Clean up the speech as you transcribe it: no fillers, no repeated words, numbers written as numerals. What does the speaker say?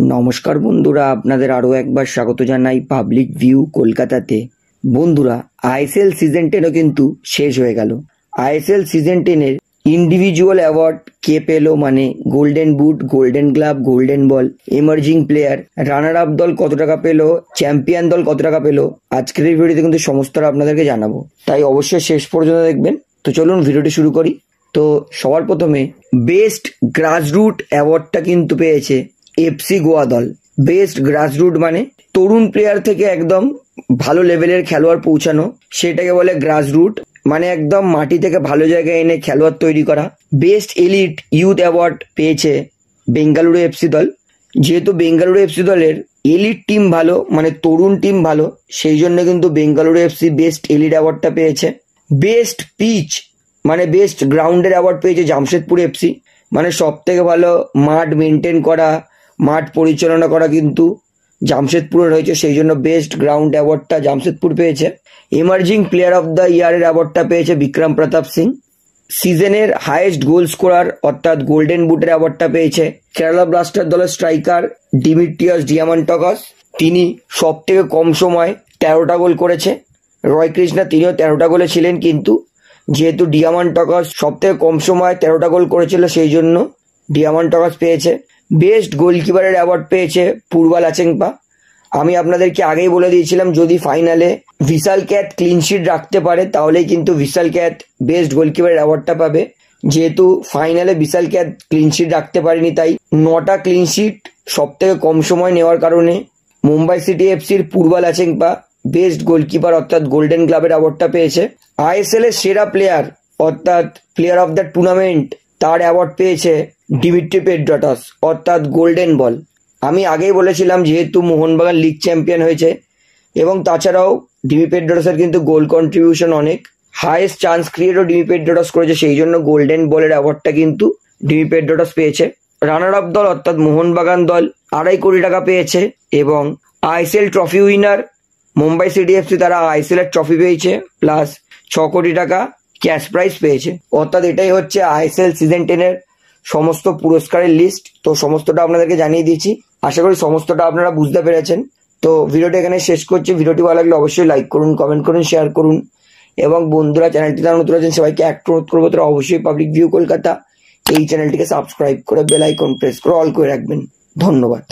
নমস্কার বন্ধুরা, আপনাদের আরও একবার স্বাগত জানাই পাবলিক ভিউ কলকাতাতে। বন্ধুরা, আইএসএল সিজন 10ও কিন্তু শেষ হয়ে গেল। আইএসএল সিজন 10-এর ইন্ডিভিজুয়াল অ্যাওয়ার্ড কে পেল, মানে golden boot, golden glove, golden ball, emerging player, runner up দল কত টাকা পেল, চ্যাম্পিয়ন দল কত টাকা পেল, আজকের এই ভিডিওতে কিন্তু সমস্তটা আপনাদেরকে জানাবো, তাই অবশ্যই শেষ পর্যন্ত দেখবেন। তো চলুন ভিডিওটি শুরু করি। তো সবার প্রথমে বেস্ট গ্রাসরুট অ্যাওয়ার্ডটা কিন্তু পেয়েছে এফসি গোয়া দল। বেস্ট গ্রাসরুট মানে তরুণ প্লেয়ার থেকে একদম ভালো লেভেলের খেলোয়াড় পৌঁছানো, সেটাকে বলে গ্রাসরুট, মানে একদম মাটি থেকে ভালো জায়গায় এনে খেলোয়াড় তৈরি করা। বেস্ট এলিট ইউথ অ্যাওয়ার্ড পেয়েছে বেঙ্গালুরু এফসি দল। যেহেতু বেঙ্গালুরু এফসি দলের এলিট টিম ভালো, মানে তরুণ টিম ভালো, সেই জন্য কিন্তু বেঙ্গালুরু এফসি বেস্ট এলিট অ্যাওয়ার্ডটা পেয়েছে। বেস্ট পিচ মানে বেস্ট গ্রাউন্ডের অ্যাওয়ার্ড পেয়েছে জামশেদপুর এফসি, মানে সব থেকে ভালো মাঠ মেনটেন করা, মাঠ পরিচালনা করা কিন্তু জামশেদপুরের হয়েছে, সেই জন্য বেস্ট গ্রাউন্ড অ্যাওয়ার্ডটা জামশেদপুর পেয়েছে। এমার্জিং প্লেয়ার অফ দ্য ইয়ারের অ্যাওয়ার্ডটা পেয়েছে বিক্রম প্রতাপ সিং। সিজনের হাইয়েস্ট গোল স্কোরার অর্থাৎ গোল্ডেন বুটের অ্যাওয়ার্ডটা পেয়েছে কেরালা ব্লাস্টার দলের স্ট্রাইকার ডিমিট্রিয়াস ডিয়ামান্টকাস। তিনি সব থেকে কম সময় 13টা গোল করেছে। রয় কৃষ্ণা তিনিও 13টা গোলে ছিলেন, কিন্তু যেহেতু ডিয়ামান্টকাস সব থেকে কম সময় 13টা গোল করেছিল, সেই জন্য ডিয়ামান্টকাস পেয়েছে। বেস্ট গোলকিপারের অ্যাওয়ার্ড পেয়েছে পূর্বাল আচেংপা। আমি আপনাদেরকে আগেই বলে দিয়েছিলাম, যদি ফাইনালে ভিশাল ক্যাথ ক্লিনশিট রাখতে পারে তাহলেই কিন্তু ভিশাল ক্যাথ বেস্ট গোলকিপারের অ্যাওয়ার্ডটা পাবে। যেহেতু ফাইনালে ভিশাল ক্যাথ ক্লিনশিট রাখতে পারেনি, তাই 9টা ক্লিনশিট সব থেকে কম সময় নেওয়ার কারণে মুম্বাই সিটি এফসির পূর্বাল আচেংপা বেস্ট গোলকিপার অর্থাৎ গোল্ডেন গ্লাভের অ্যাওয়ার্ডটা পেয়েছে। আইএসএল এর সেরা প্লেয়ার অর্থাৎ প্লেয়ার অফ দ্য টুর্নামেন্ট তার অ্যাওয়ার্ড পেয়েছে ডিমিট্রি পেড্রাটস অর্থাৎ গোল্ডেন বল। আমি আগেই বলেছিলাম, যেহেতু মোহনবাগান লিগ চ্যাম্পিয়ন হয়েছে এবং তাছাড়াও ডিমি পেড্রাটসের কিন্তু গোল কন্ট্রিবিউশন অনেক, হাইয়েস্ট চান্স ক্রিয়েটও ডিমি পেড্রাটস করেছে, সেই জন্য গোল্ডেন বলের অ্যাওয়ার্ডটা কিন্তু ডিমি পেড্রাটস পেয়েছে। রানার আপ দল অর্থাৎ মোহনবাগান দল 2.5 কোটি টাকা পেয়েছে, এবং ISL trophy winner Mumbai city FC তারা আইএসএল এর ট্রফি পেয়েছে প্লাস 6 কোটি টাকা ক্যাশ প্রাইজ পেয়েছে। অর্থাৎ এটাই হচ্ছে আইএসএল সিজন 10-এর সমস্ত পুরস্কারের লিস্ট। তো সমস্তটা আপনাদেরকে জানিয়ে দিয়েছি, আশা করি সমস্তটা আপনারা বুঝতে পেরেছেন। তো ভিডিওটা এখানে শেষ করছি। ভিডিওটি ভালো লাগলে অবশ্যই লাইক করুন, কমেন্ট করুন, শেয়ার করুন, এবং বন্ধুরা চ্যানেলটি যারা নতুন আছেন সবাইকে একটা অনুরোধ করবো, তারা অবশ্যই পাবলিক ভিউ কলকাতা এই চ্যানেলটিকে সাবস্ক্রাইব করে বেল আইকন প্রেস করে অল করে রাখবেন। ধন্যবাদ।